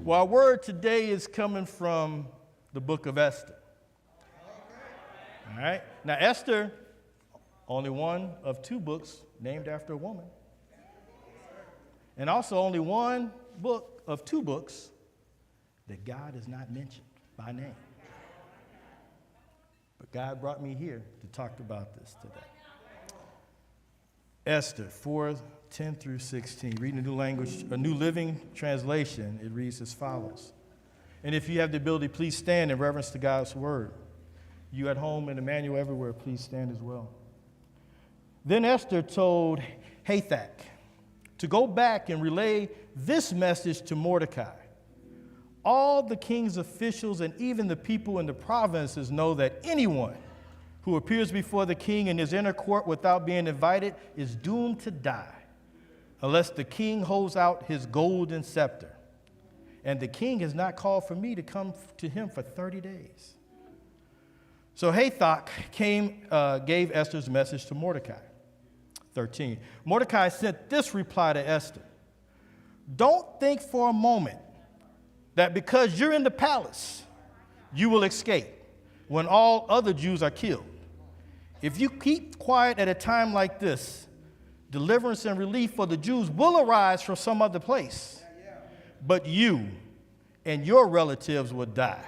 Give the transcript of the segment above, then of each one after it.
Well, our word today is coming from the book of Esther. All right. Now, Esther, only one of two books named after a woman. And also only one book of two books that God has not mentioned by name. But God brought me here to talk about this today. Esther 4:10 through 16. Reading a New Living Translation, it reads as follows. And if you have the ability, please stand in reverence to God's word. You at home and Emmanuel everywhere, please stand as well. Then Esther told Hathach to go back and relay this message to Mordecai. All the king's officials and even the people in the provinces know that anyone who appears before the king in his inner court without being invited is doomed to die, unless the king holds out his golden scepter. And the king has not called for me to come to him for 30 days. So Hathach gave Esther's message to Mordecai. 13. Mordecai sent this reply to Esther. Don't think for a moment that because you're in the palace, you will escape when all other Jews are killed. If you keep quiet at a time like this, deliverance and relief for the Jews will arise from some other place. But you and your relatives will die.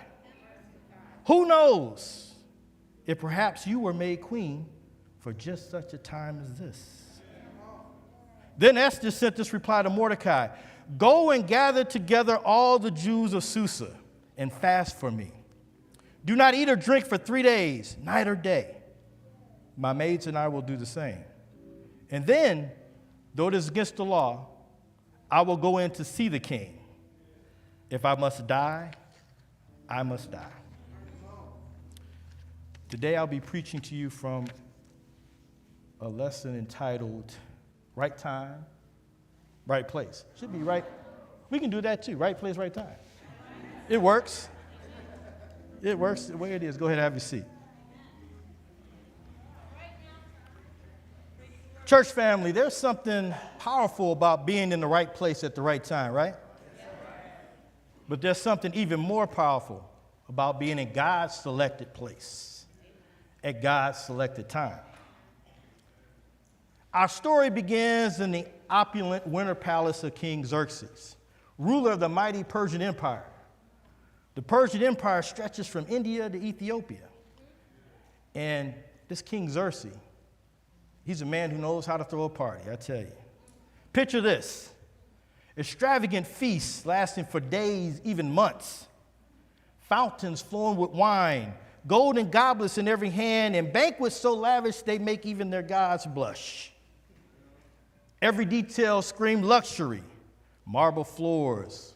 Who knows if perhaps you were made queen for just such a time as this. Then Esther sent this reply to Mordecai. Go and gather together all the Jews of Susa and fast for me. Do not eat or drink for 3 days, night or day. My maids and I will do the same. And then, though it is against the law, I will go in to see the king. If I must die, I must die. Today I'll be preaching to you from a lesson entitled Right Time, Right Place. Should be right. We can do that too. Right place, right time. It works. It works the way it is. Go ahead and have your seat. Church family, there's something powerful about being in the right place at the right time, right? But there's something even more powerful about being in God's selected place at God's selected time. Our story begins in the opulent winter palace of King Xerxes, ruler of the mighty Persian Empire. The Persian Empire stretches from India to Ethiopia. And this King Xerxes, he's a man who knows how to throw a party, I tell you. Picture this. Extravagant feasts lasting for days, even months. Fountains flowing with wine, golden goblets in every hand, and banquets so lavish they make even their gods blush. Every detail screamed luxury. Marble floors,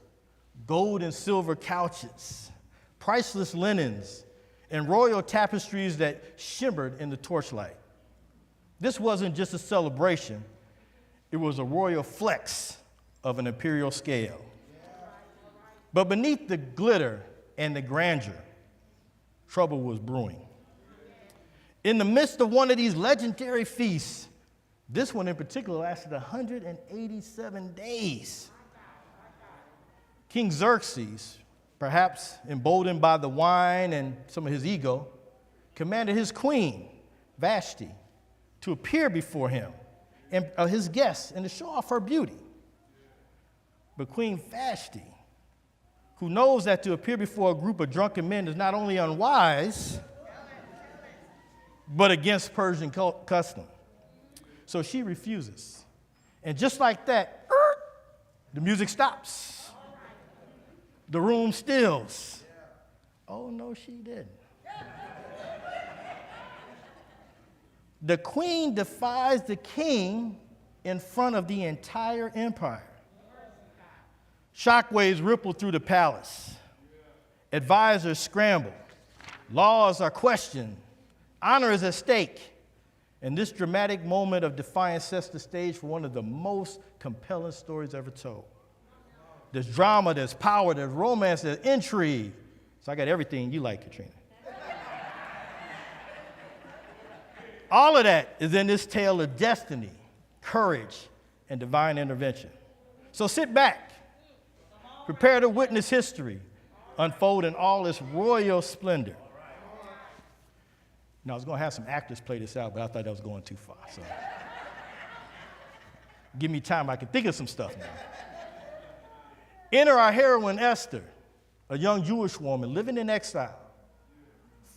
gold and silver couches, priceless linens, and royal tapestries that shimmered in the torchlight. This wasn't just a celebration. It was a royal flex of an imperial scale. But beneath the glitter and the grandeur, trouble was brewing. In the midst of one of these legendary feasts, this one in particular lasted 187 days. King Xerxes, perhaps emboldened by the wine and some of his ego, commanded his queen, Vashti, to appear before him and his guests and to show off her beauty. But Queen Vashti, who knows that to appear before a group of drunken men is not only unwise, but against Persian custom. So she refuses. And just like that, the music stops. The room stills. Oh, no, she didn't. The queen defies the king in front of the entire empire. Shockwaves rippled through the palace. Advisors scrambled. Laws are questioned. Honor is at stake. And this dramatic moment of defiance sets the stage for one of the most compelling stories ever told. There's drama, there's power, there's romance, there's intrigue. So I got everything you like, Katrina. All of that is in this tale of destiny, courage, and divine intervention. So sit back, Prepare to witness history unfold in all its royal splendor. Now, I was going to have some actors play this out, but I thought that was going too far. So give me time. I can think of some stuff now. Enter our heroine, Esther, a young Jewish woman living in exile,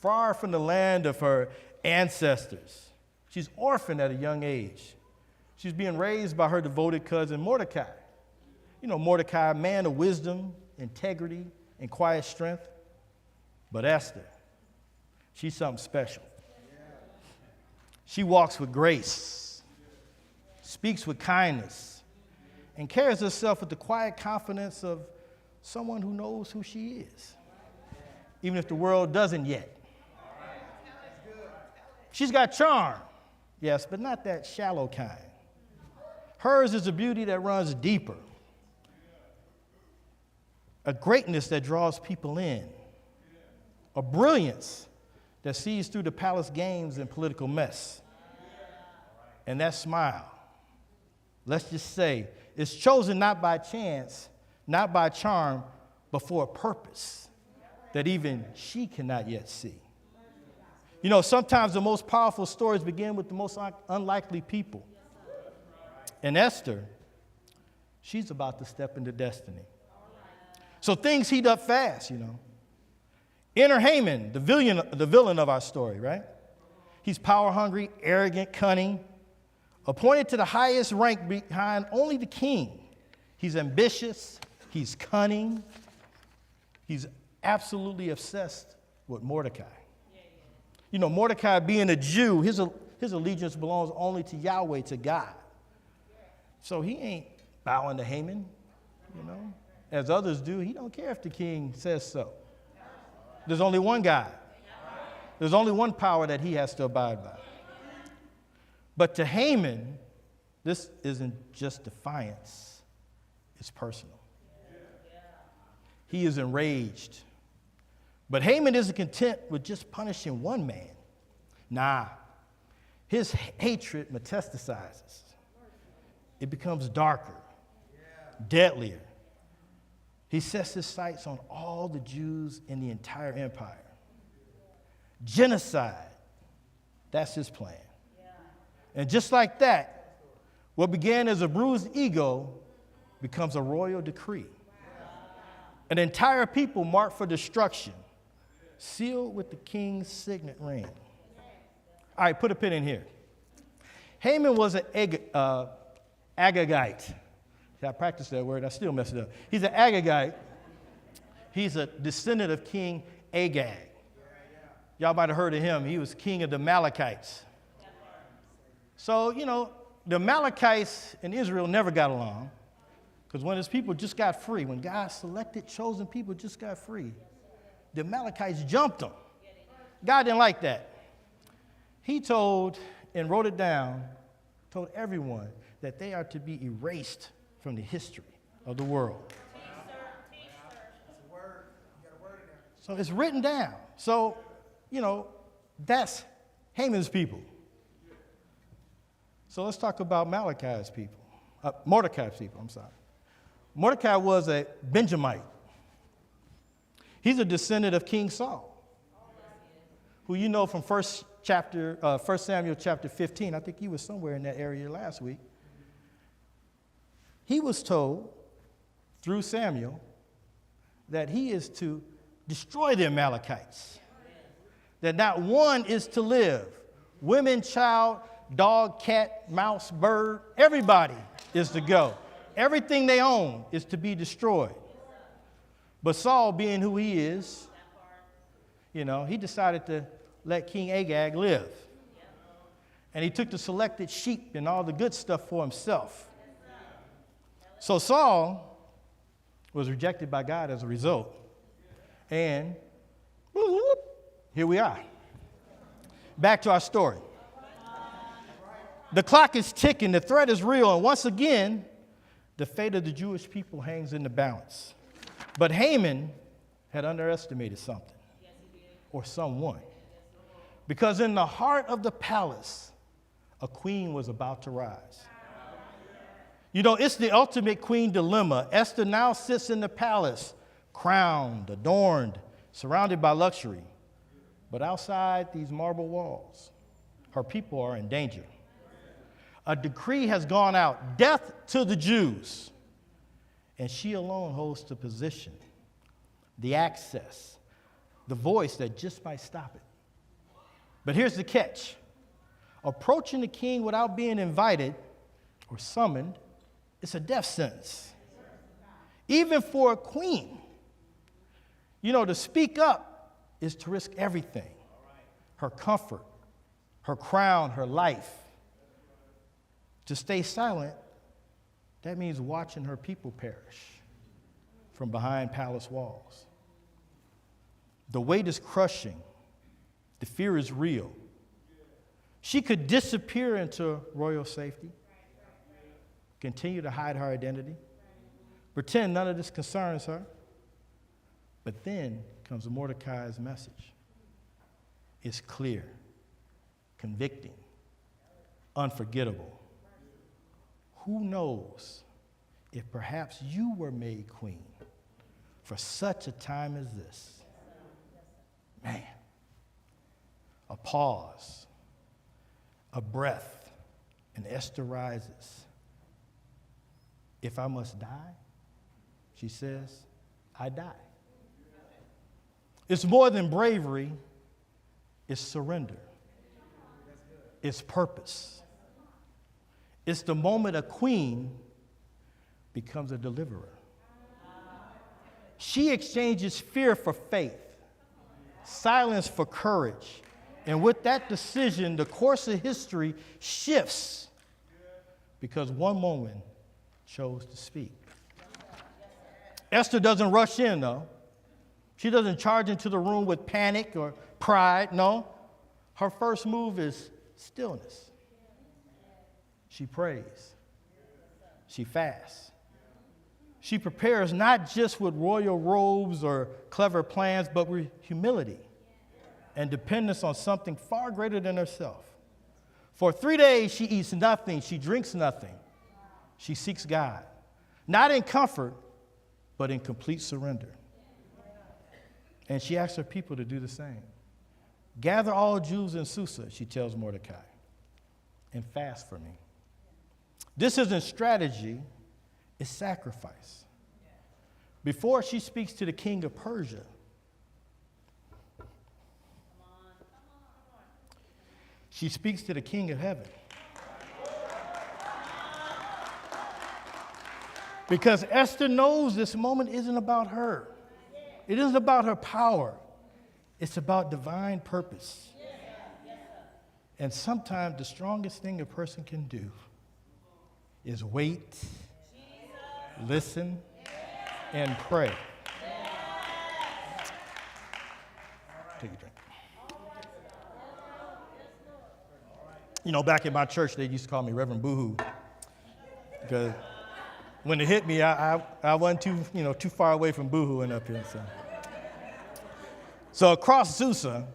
far from the land of her ancestors. She's orphaned at a young age. She's being raised by her devoted cousin, Mordecai. You know, Mordecai, a man of wisdom, integrity, and quiet strength. But Esther, she's something special. She walks with grace, speaks with kindness, and carries herself with the quiet confidence of someone who knows who she is, even if the world doesn't yet. She's got charm, yes, but not that shallow kind. Hers is a beauty that runs deeper, a greatness that draws people in, a brilliance that sees through the palace games and political mess. And that smile, let's just say, is chosen not by chance, not by charm, but for a purpose that even she cannot yet see. You know, sometimes the most powerful stories begin with the most unlikely people. And Esther, she's about to step into destiny. So things heat up fast, you know. Enter Haman, the villain of our story, right? He's power hungry, arrogant, cunning, appointed to the highest rank behind only the king. He's ambitious, he's cunning, he's absolutely obsessed with Mordecai. You know, Mordecai being a Jew, his allegiance belongs only to Yahweh, to God. So he ain't bowing to Haman, you know, as others do. He don't care if the king says so. There's only one God. There's only one power that he has to abide by. But to Haman, this isn't just defiance, it's personal. He is enraged. But Haman isn't content with just punishing one man. Nah, his hatred metastasizes. It becomes darker, deadlier. He sets his sights on all the Jews in the entire empire. Genocide, that's his plan. And just like that, what began as a bruised ego becomes a royal decree. An entire people marked for destruction, sealed with the king's signet ring. All right, put a pin in here. Haman was an Agagite. I practiced that word. I still mess it up. He's an Agagite. He's a descendant of King Agag. Y'all might have heard of him. He was king of the Amalekites. So, you know, the Amalekites and Israel never got along because when his people just got free, when God selected, chosen people just got free, the Amalekites jumped them. God didn't like that. He told and wrote it down, told everyone that they are to be erased from the history of the world. So it's written down. So, you know, that's Haman's people. So let's talk about Mordecai's people. Mordecai was a Benjamite. He's a descendant of King Saul, who you know from 1 Samuel chapter 15. I think he was somewhere in that area last week. He was told through Samuel that he is to destroy the Amalekites, that not one is to live. Women, child, dog, cat, mouse, bird, everybody is to go. Everything they own is to be destroyed. But Saul, being who he is, you know, he decided to let King Agag live. And he took the selected sheep and all the good stuff for himself. So Saul was rejected by God as a result. And here we are. Back to our story. The clock is ticking, the threat is real, and once again, the fate of the Jewish people hangs in the balance. But Haman had underestimated something, or someone, because in the heart of the palace, a queen was about to rise. You know, it's the ultimate queen dilemma. Esther now sits in the palace, crowned, adorned, surrounded by luxury. But outside these marble walls, her people are in danger. A decree has gone out, death to the Jews. And she alone holds the position, the access, the voice that just might stop it. But here's the catch. Approaching the king without being invited or summoned, it's a death sentence. Even for a queen. You know, to speak up is to risk everything. Her comfort, her crown, her life. To stay silent, that means watching her people perish from behind palace walls. The weight is crushing. The fear is real. She could disappear into royal safety, continue to hide her identity, pretend none of this concerns her. But then comes Mordecai's message. It's clear, convicting, unforgettable. Who knows if perhaps you were made queen for such a time as this? Man, a pause, a breath, and Esther rises. If I must die, she says, I die. It's more than bravery, it's surrender. It's purpose. It's the moment a queen becomes a deliverer. She exchanges fear for faith, silence for courage. And with that decision, the course of history shifts because one woman chose to speak. Esther doesn't rush in, though. She doesn't charge into the room with panic or pride. No. Her first move is stillness. She prays. She fasts. She prepares not just with royal robes or clever plans, but with humility and dependence on something far greater than herself. For 3 days, she eats nothing. She drinks nothing. She seeks God, not in comfort, but in complete surrender. And she asks her people to do the same. Gather all Jews in Susa, she tells Mordecai, and fast for me. This isn't strategy, it's sacrifice. Before she speaks to the king of Persia, she speaks to the king of heaven. Because Esther knows this moment isn't about her. It isn't about her power. It's about divine purpose. And sometimes the strongest thing a person can do is wait, listen, and pray. Take a drink. You know, back in my church, they used to call me Reverend Boohoo. Because when it hit me, I wasn't too far away from boohooing up here. So across Susa,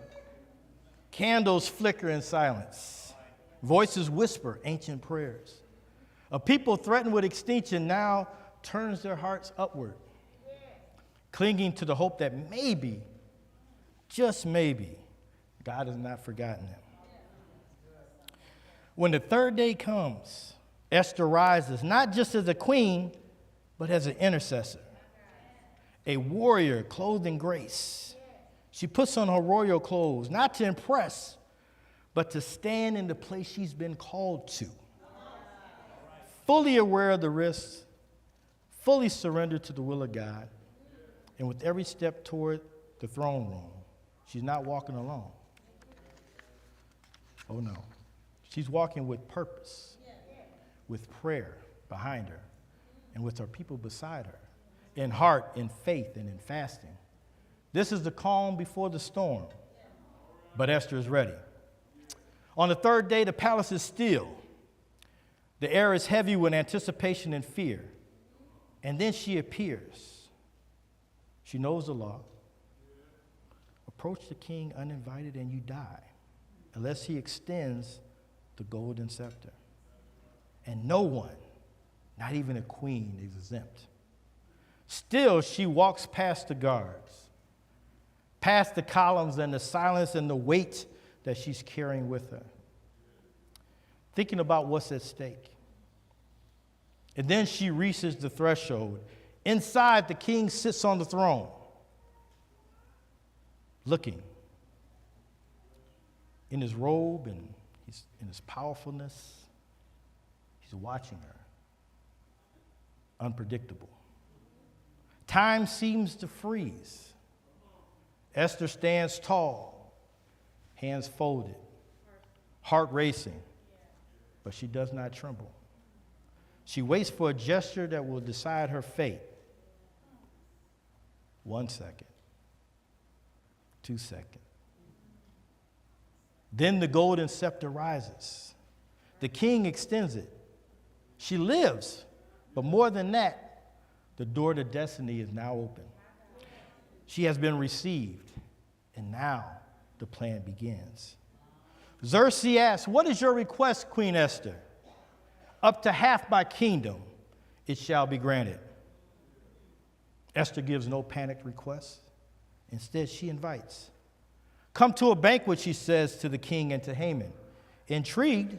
candles flicker in silence. Voices whisper ancient prayers. A people threatened with extinction now turns their hearts upward, clinging to the hope that maybe, just maybe, God has not forgotten them. When the third day comes, Esther rises, not just as a queen, but as an intercessor, a warrior clothed in grace. She puts on her royal clothes, not to impress, but to stand in the place she's been called to. Fully aware of the risks, fully surrendered to the will of God, and with every step toward the throne room, she's not walking alone. Oh no. She's walking with purpose, with prayer behind her, and with her people beside her, in heart, in faith, and in fasting. This is the calm before the storm, but Esther is ready. On the third day, the palace is still. The air is heavy with anticipation and fear. And then she appears. She knows the law. Approach the king uninvited and you die, unless he extends the golden scepter. And no one Not even a queen is exempt. Still, she walks past the guards, past the columns and the silence and the weight that she's carrying with her, thinking about what's at stake. And then she reaches the threshold. Inside, the king sits on the throne, looking in his robe and in his powerfulness. He's watching her. Unpredictable. Time seems to freeze. Esther stands tall, hands folded, heart racing, but she does not tremble. She waits for a gesture that will decide her fate. 1 second, 2 seconds. Then the golden scepter rises. The king extends it. She lives, but more than that, the door to destiny is now open. She has been received, and now the plan begins. Xerxes asks, "What is your request, Queen Esther?" "Up to half my kingdom, it shall be granted." Esther gives no panicked request. Instead, she invites. "Come to a banquet," she says to the king and to Haman. Intrigued,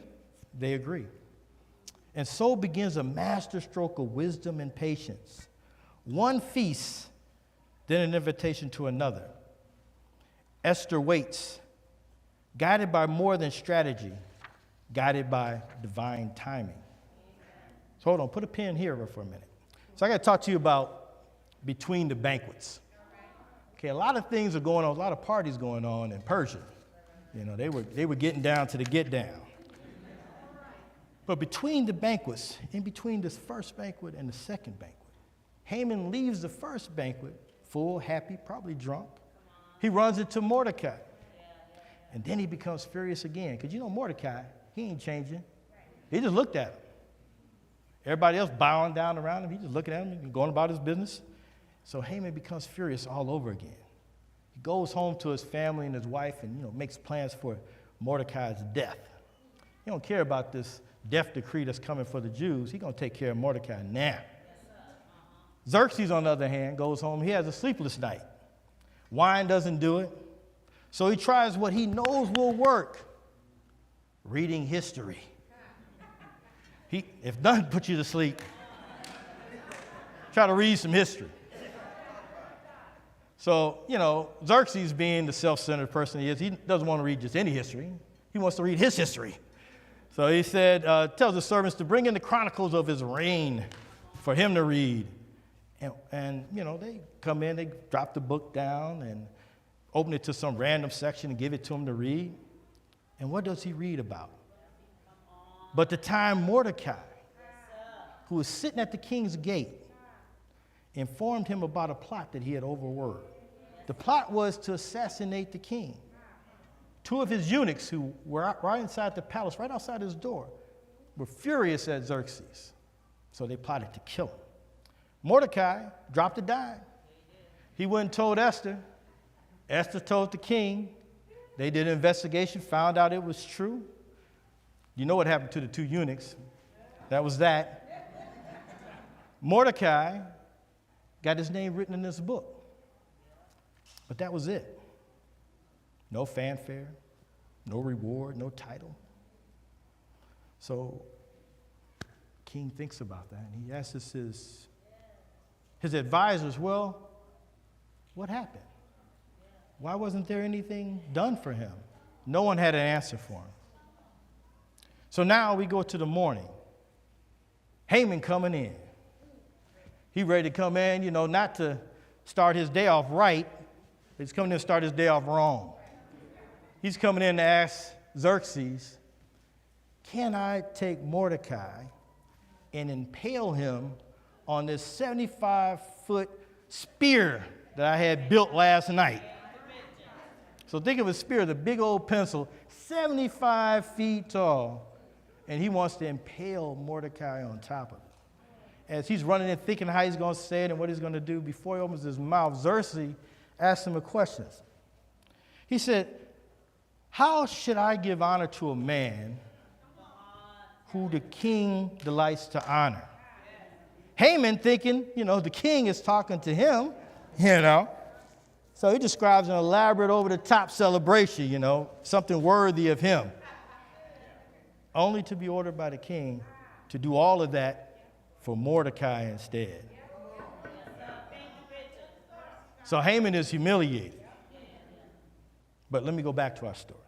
they agree. And so begins a masterstroke of wisdom and patience. One feast, then an invitation to another. Esther waits, guided by more than strategy, guided by divine timing. So hold on, put a pin here for a minute. So I got to talk to you about between the banquets. Okay, a lot of things are going on, a lot of parties going on in Persia. You know, they were getting down to the get down. But between the banquets, in between this first banquet and the second banquet, Haman leaves the first banquet full, happy, probably drunk. He runs into Mordecai. And then he becomes furious again. Because you know Mordecai, he ain't changing. He just looked at him. Everybody else bowing down around him. He just looking at him and going about his business. So Haman becomes furious all over again. He goes home to his family and his wife and, makes plans for Mordecai's death. He don't care about this death decree that's coming for the Jews. He's going to take care of Mordecai now. Xerxes, on the other hand, goes home. He has a sleepless night. Wine doesn't do it. So he tries what he knows will work, reading history. If nothing puts you to sleep, try to read some history. So, Xerxes, being the self-centered person he is, he doesn't want to read just any history. He wants to read his history. So he said, tells the servants to bring in the chronicles of his reign for him to read. And they come in, they drop the book down and open it to some random section and give it to him to read. And what does he read about? But the time Mordecai, who was sitting at the king's gate, informed him about a plot that he had overheard. The plot was to assassinate the king. Two of his eunuchs, who were right inside the palace, right outside his door, were furious at Xerxes. So they plotted to kill him. Mordecai dropped a dime. He went and told Esther. Esther told the king. They did an investigation, found out it was true. You know what happened to the two eunuchs. That was that. Mordecai got his name written in this book. But that was it. No fanfare, no reward, no title. So king thinks about that, and he asks his advisors, well, what happened? Why wasn't there anything done for him? No one had an answer for him. So now we go to the morning. Haman coming in. He ready to come in, not to start his day off right. He's coming in to start his day off wrong. He's coming in to ask Xerxes, can I take Mordecai and impale him on this 75-foot spear that I had built last night? So think of a spear, the big old pencil, 75 feet tall, and he wants to impale Mordecai on top of it. As he's running in thinking how he's going to say it and what he's going to do, before he opens his mouth, Xerxes asked him a question. He said, how should I give honor to a man who the king delights to honor? Haman thinking, the king is talking to him, So he describes an elaborate, over-the-top celebration, something worthy of him. Only to be ordered by the king to do all of that for Mordecai instead. So Haman is humiliated. But let me go back to our story.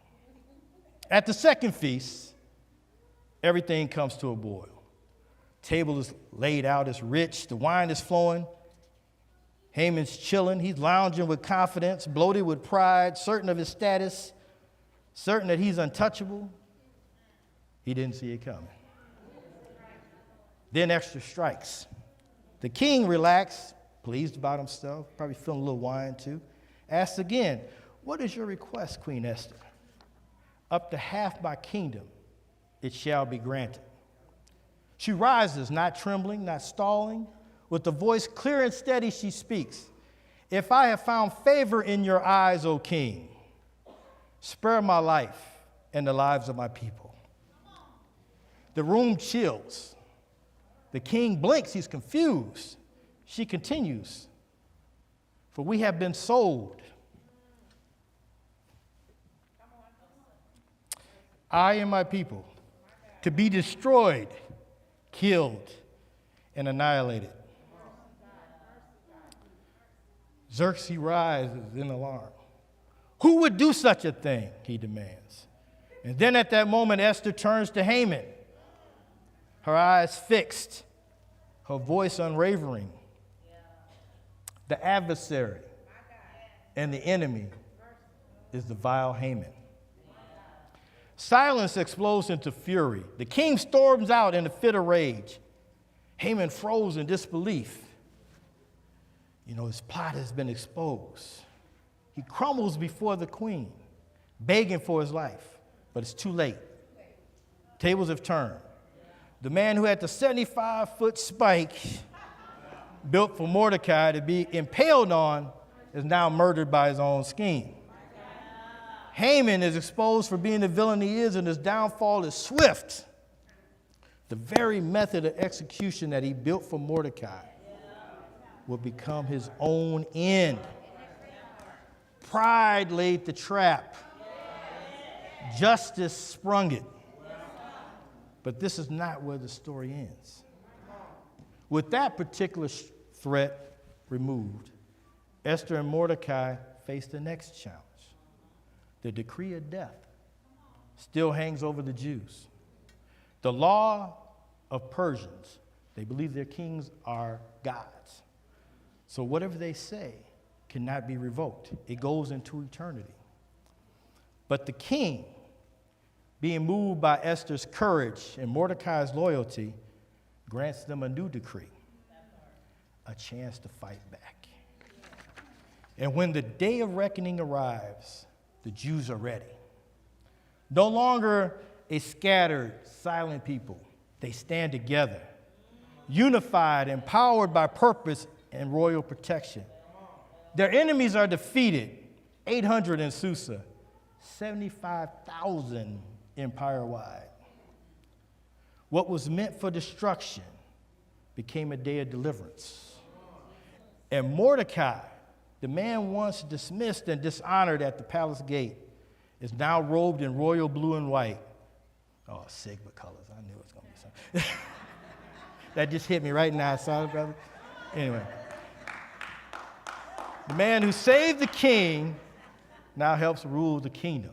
At the second feast, everything comes to a boil. Table is laid out, it's rich, the wine is flowing. Haman's chilling, he's lounging with confidence, bloated with pride, certain of his status, certain that he's untouchable. He didn't see it coming. Then Esther strikes. The king relaxed, pleased about himself, probably feeling a little wine too. Asks again, "What is your request, Queen Esther?" "Up to half my kingdom, it shall be granted." She rises, not trembling, not stalling. With a voice clear and steady, she speaks. "If I have found favor in your eyes, O king, spare my life and the lives of my people." The room chills. The king blinks, he's confused. She continues, "For we have been sold. I and my people, to be destroyed, killed, and annihilated." Xerxes rises in alarm. "Who would do such a thing?" he demands. And then at that moment, Esther turns to Haman, her eyes fixed, her voice unwavering. The adversary and the enemy is the vile Haman. Silence explodes into fury. The king storms out in a fit of rage. Haman froze in disbelief. His plot has been exposed. He crumbles before the queen, begging for his life, but it's too late. Tables have turned. The man who had the 75-foot spike built for Mordecai to be impaled on is now murdered by his own scheme. Haman is exposed for being the villain he is, and his downfall is swift. The very method of execution that he built for Mordecai will become his own end. Pride laid the trap. Justice sprung it. But this is not where the story ends. With that particular threat removed, Esther and Mordecai face the next challenge. The decree of death still hangs over the Jews. The law of Persians, they believe their kings are gods. So whatever they say cannot be revoked. It goes into eternity. But the king, being moved by Esther's courage and Mordecai's loyalty, grants them a new decree, a chance to fight back. And when the day of reckoning arrives, the Jews are ready. No longer a scattered, silent people. They stand together, unified, empowered by purpose and royal protection. Their enemies are defeated, 800 in Susa, 75,000 empire-wide. What was meant for destruction became a day of deliverance. And Mordecai, the man once dismissed and dishonored at the palace gate, is now robed in royal blue and white. Oh, Sigma colors. I knew it was going to be something. That just hit me right now. Sorry, brother. Anyway. The man who saved the king now helps rule the kingdom.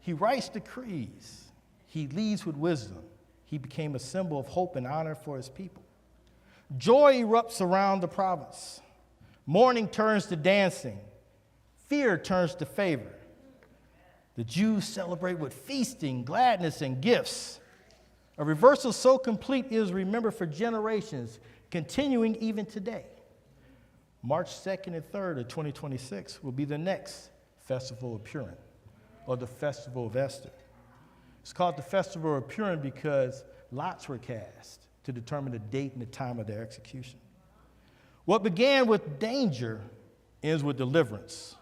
He writes decrees. He leads with wisdom. He became a symbol of hope and honor for his people. Joy erupts around the province. Mourning turns to dancing. Fear turns to favor. The Jews celebrate with feasting, gladness, and gifts. A reversal so complete is remembered for generations, continuing even today. March 2nd and 3rd of 2026 will be the next Festival of Purim, or the Festival of Esther. It's called the Festival of Purim because lots were cast to determine the date and the time of their execution. What began with danger ends with deliverance.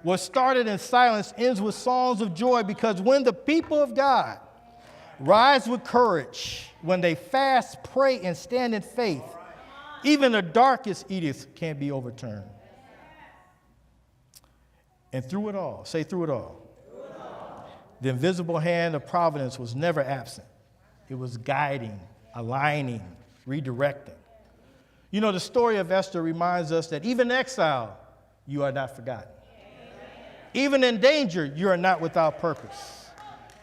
What started in silence ends with songs of joy, because when the people of God Rise with courage when they fast, pray, and stand in faith. Even the darkest edicts can't be overturned. And through it all, say through it all, the invisible hand of providence was never absent. It was guiding, aligning, redirecting. You know, the story of Esther reminds us that even in exile, you are not forgotten. Even in danger, you are not without purpose.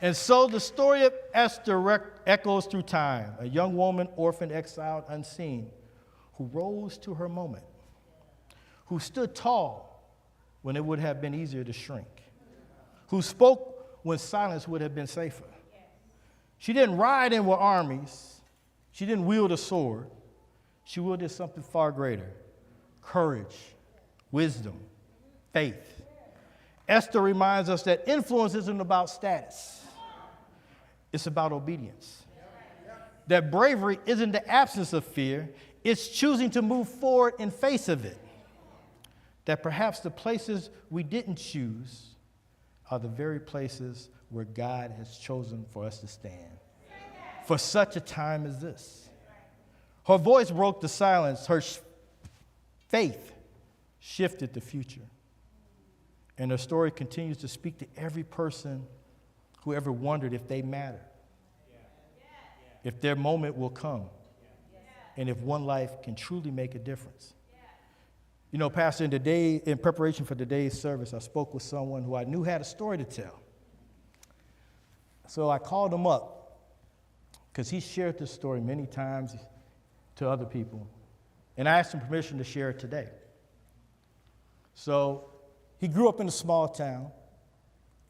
And so the story of Esther echoes through time, a young woman, orphaned, exiled, unseen, who rose to her moment, who stood tall when it would have been easier to shrink, who spoke when silence would have been safer. She didn't ride in with armies. She didn't wield a sword. She wielded something far greater: courage, wisdom, faith. Esther reminds us that influence isn't about status. It's about obedience. That bravery isn't the absence of fear. It's choosing to move forward in face of it. That perhaps the places we didn't choose are the very places where God has chosen for us to stand. For such a time as this. Her voice broke the silence. Her faith shifted the future. And her story continues to speak to every person who ever wondered if they matter, if their moment will come, and if one life can truly make a difference. You know, Pastor, in preparation for today's service, I spoke with someone who I knew had a story to tell. So I called him up because he shared this story many times to other people, and I asked him permission to share it today. So he grew up in a small town.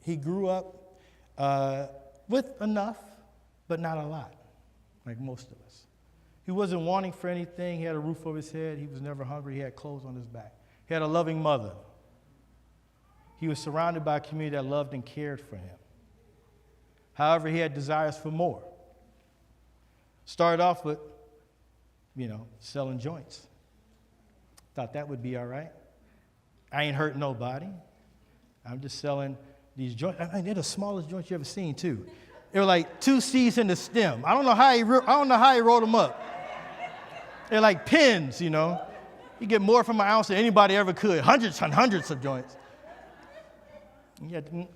He grew up with enough, but not a lot, like most of us. He wasn't wanting for anything. He had a roof over his head. He was never hungry. He had clothes on his back. He had a loving mother. He was surrounded by a community that loved and cared for him. However, he had desires for more. Started off with, selling joints. Thought that would be all right. I ain't hurting nobody. I'm just selling these joints. I mean, they're the smallest joints you ever seen, too. They were like 2 C's in the stem. I don't know how he rolled them up. They're like pins, You get more from an ounce than anybody ever could. Hundreds and hundreds of joints. You had to,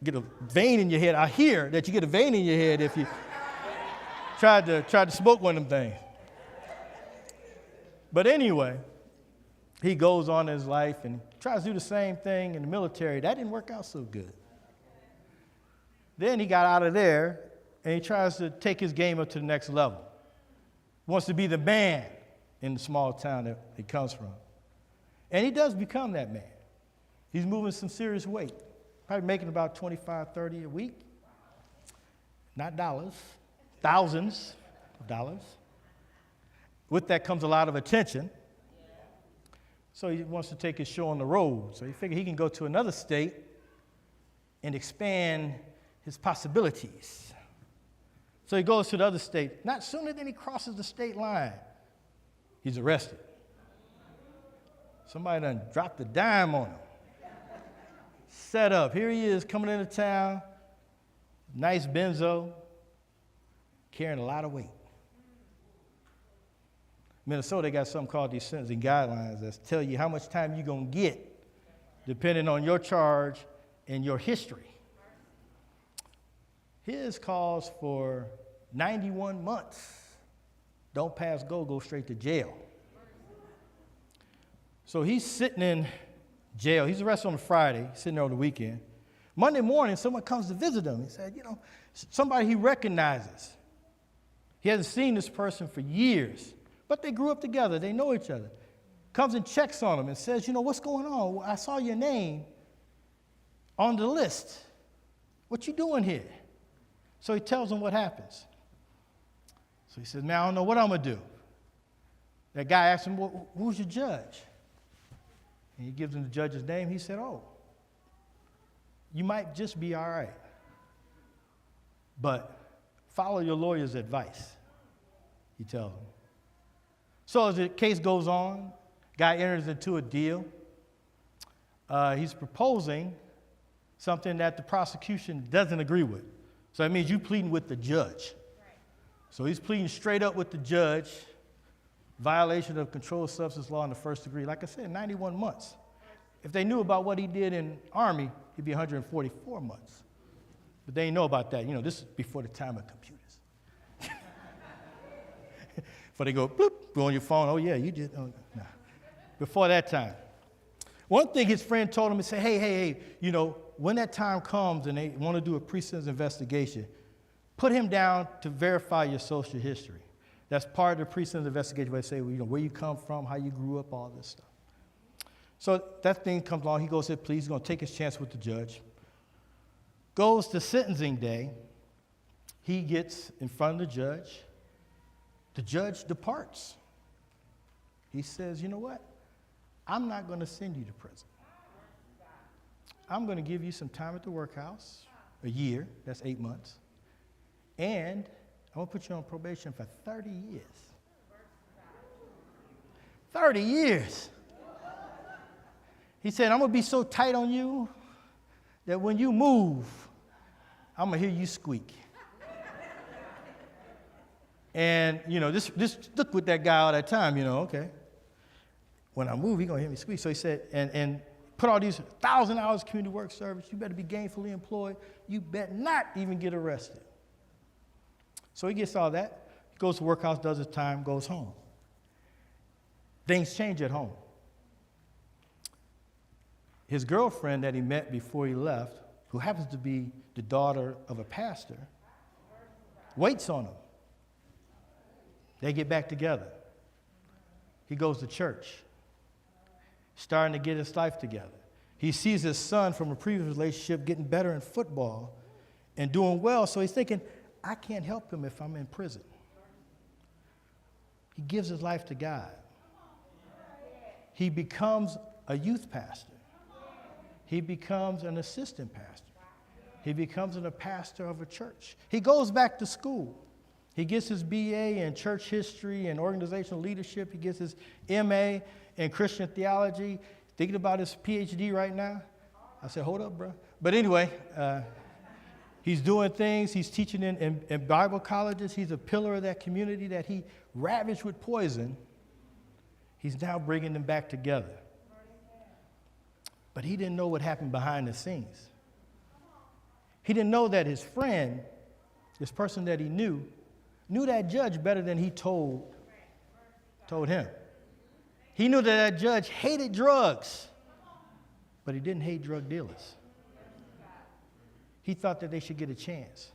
get a vein in your head. I hear that you get a vein in your head if you tried to smoke one of them things. But anyway, he goes on in his life and tries to do the same thing in the military. That didn't work out so good. Then he got out of there, and he tries to take his game up to the next level. He wants to be the man in the small town that he comes from. And he does become that man. He's moving some serious weight, probably making about $25, $30 a week. Not dollars, thousands of dollars. With that comes a lot of attention. So he wants to take his show on the road. So he figured he can go to another state and expand his possibilities. So he goes to the other state. Not sooner than he crosses the state line, he's arrested. Somebody done dropped a dime on him. Set up. Here he is coming into town, nice benzo, carrying a lot of weight. Minnesota, they got something called these sentencing guidelines that tell you how much time you're going to get depending on your charge and your history. His calls for 91 months. Don't pass go straight to jail. So he's sitting in jail. He's arrested on a Friday, sitting there on the weekend. Monday morning, someone comes to visit him. He said, somebody he recognizes. He hasn't seen this person for years, but they grew up together. They know each other. Comes and checks on him and says, what's going on? Well, I saw your name on the list. What you doing here? So he tells him what happens. So he says, man, I don't know what I'm going to do. That guy asks him, well, who's your judge? And he gives him the judge's name. He said, oh, you might just be all right. But follow your lawyer's advice, he tells him. So as the case goes on, guy enters into a deal. He's proposing something that the prosecution doesn't agree with. So that means you pleading with the judge. So he's pleading straight up with the judge, violation of controlled substance law in the first degree. Like I said, 91 months. If they knew about what he did in Army, he'd be 144 months. But they didn't know about that. You know, this is before the time of computers. Before they go, bloop, go on your phone. Oh, yeah, you did. Oh, no. Before that time. One thing his friend told him, he said, hey, you know, when that time comes and they want to do a pre-sentence investigation, put him down to verify your social history. That's part of the pre-sentence investigation where they say, well, you know, where you come from, how you grew up, all this stuff. So that thing comes along. He goes, said, please, he's going to take his chance with the judge. Goes to sentencing day. He gets in front of the judge. The judge departs. He says, you know what? I'm not going to send you to prison. I'm going to give you some time at the workhouse, a year, that's 8 months, and I'm going to put you on probation for 30 years. 30 years. He said, I'm going to be so tight on you that when you move, I'm going to hear you squeak. And, you know, this stuck with that guy all that time, you know, okay. When I move, he's going to hear me squeak. So he said, and put all these 1,000 hours of community work service. You better be gainfully employed. You better not even get arrested. So he gets all that. He goes to workhouse, does his time, goes home. Things change at home. His girlfriend that he met before he left, who happens to be the daughter of a pastor, waits on him. They get back together. He goes to church, starting to get his life together. He sees his son from a previous relationship getting better in football and doing well, so he's thinking, I can't help him if I'm in prison. He gives his life to God. He becomes a youth pastor. He becomes an assistant pastor. He becomes a pastor of a church. He goes back to school. He gets his BA in church history and organizational leadership. He gets his MA in Christian theology. Thinking about his PhD right now. I said, hold up, bro. But anyway, he's doing things. He's teaching in Bible colleges. He's a pillar of that community that he ravaged with poison. He's now bringing them back together. But he didn't know what happened behind the scenes. He didn't know that his friend, this person that he knew that judge better than he told him. He knew that judge hated drugs, but he didn't hate drug dealers. He thought that they should get a chance.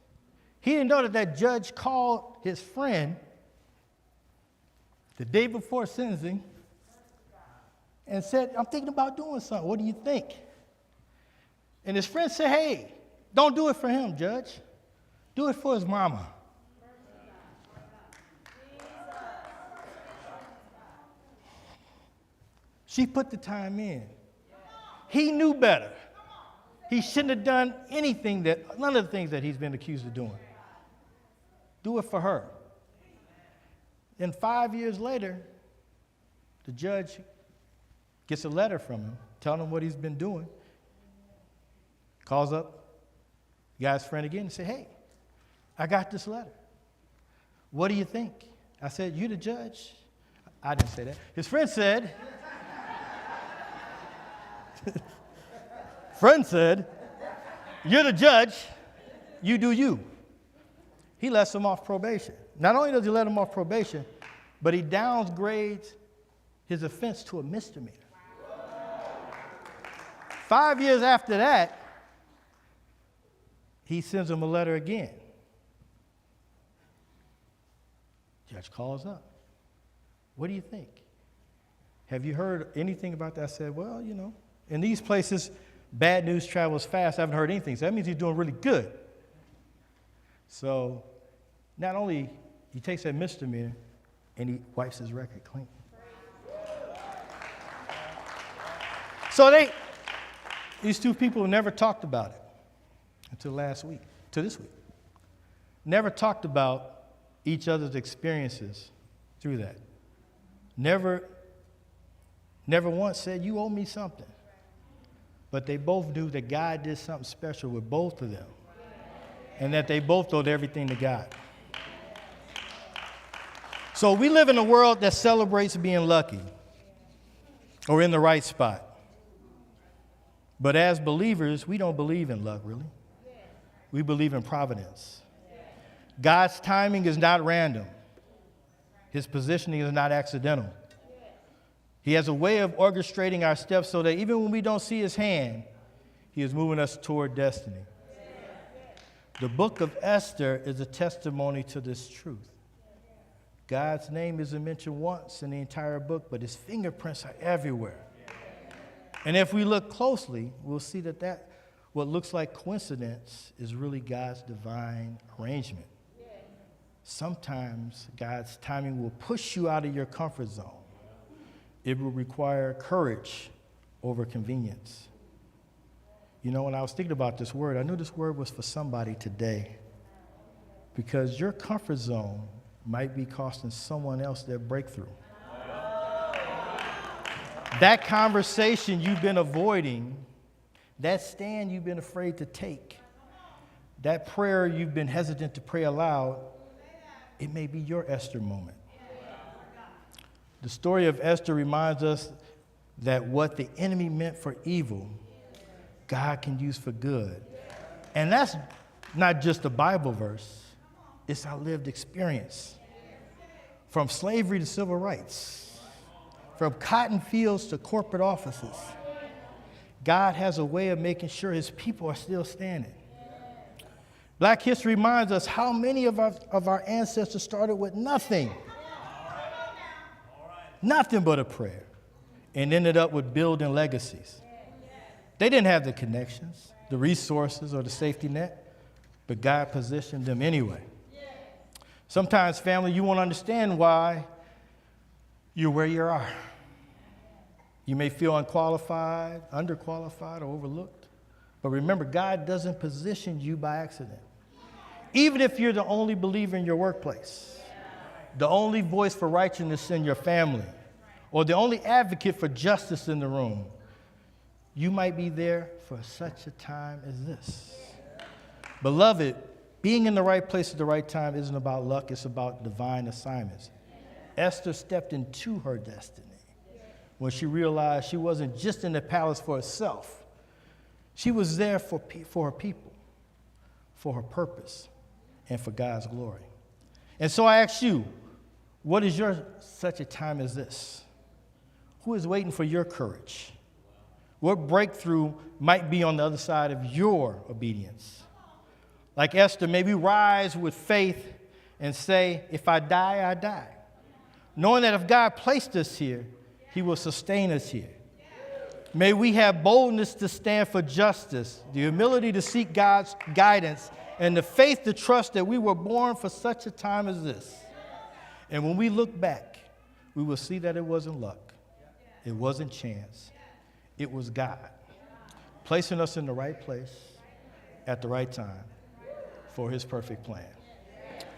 He didn't know that judge called his friend the day before sentencing and said, I'm thinking about doing something. What do you think? And his friend said, hey, don't do it for him, judge. Do it for his mama. She put the time in. He knew better. He shouldn't have done none of the things that he's been accused of doing. Do it for her. Then 5 years later, the judge gets a letter from him telling him what he's been doing. Calls up the guy's friend again and says, hey, I got this letter. What do you think? I said, you the judge? I didn't say that. His friend said, you're the judge, you do you. He lets him off probation. Not only does he let him off probation, but he downgrades his offense to a misdemeanor. 5 years after that, he sends him a letter again. Judge calls up. What do you think? Have you heard anything about that? I said, well, you know, in these places, bad news travels fast. I haven't heard anything. So that means he's doing really good. So not only he takes that misdemeanor and he wipes his record clean. So these two people never talked about it until this week. Never talked about each other's experiences through that. Never once said, you owe me something. But they both knew that God did something special with both of them. and that they both owed everything to God. So we live in a world that celebrates being lucky or in the right spot. But as believers, we don't believe in luck, really. We believe in providence. God's timing is not random. His positioning is not accidental. He has a way of orchestrating our steps so that even when we don't see his hand, he is moving us toward destiny. The book of Esther is a testimony to this truth. God's name isn't mentioned once in the entire book, but his fingerprints are everywhere. And if we look closely, we'll see that what looks like coincidence is really God's divine arrangement. Sometimes God's timing will push you out of your comfort zone. It will require courage over convenience. You know, when I was thinking about this word, I knew this word was for somebody today, because your comfort zone might be costing someone else their breakthrough. That conversation you've been avoiding, that stand you've been afraid to take, that prayer you've been hesitant to pray aloud, it may be your Esther moment. The story of Esther reminds us that what the enemy meant for evil, God can use for good. And that's not just a Bible verse. It's our lived experience. From slavery to civil rights, from cotton fields to corporate offices, God has a way of making sure his people are still standing. Black history reminds us how many of our ancestors started with nothing. Nothing but a prayer, and ended up with building legacies. They didn't have the connections, the resources, or the safety net, but God positioned them anyway. Sometimes, family, you won't understand why you're where you are. You may feel unqualified, underqualified, or overlooked. But remember, God doesn't position you by accident. Even if you're the only believer in your workplace, the only voice for righteousness in your family, or the only advocate for justice in the room, you might be there for such a time as this. Beloved, being in the right place at the right time isn't about luck, it's about divine assignments. Esther stepped into her destiny when she realized she wasn't just in the palace for herself. She was there for her people, for her purpose, and for God's glory. And so I ask you, what is your such a time as this? Who is waiting for your courage? What breakthrough might be on the other side of your obedience? Like Esther, may we rise with faith and say, if I die, I die. Knowing that if God placed us here, he will sustain us here. May we have boldness to stand for justice, the humility to seek God's guidance, and the faith to trust that we were born for such a time as this. And when we look back, we will see that it wasn't luck. It wasn't chance. It was God placing us in the right place at the right time for his perfect plan.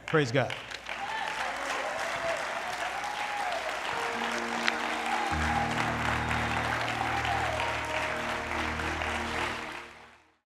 Praise God.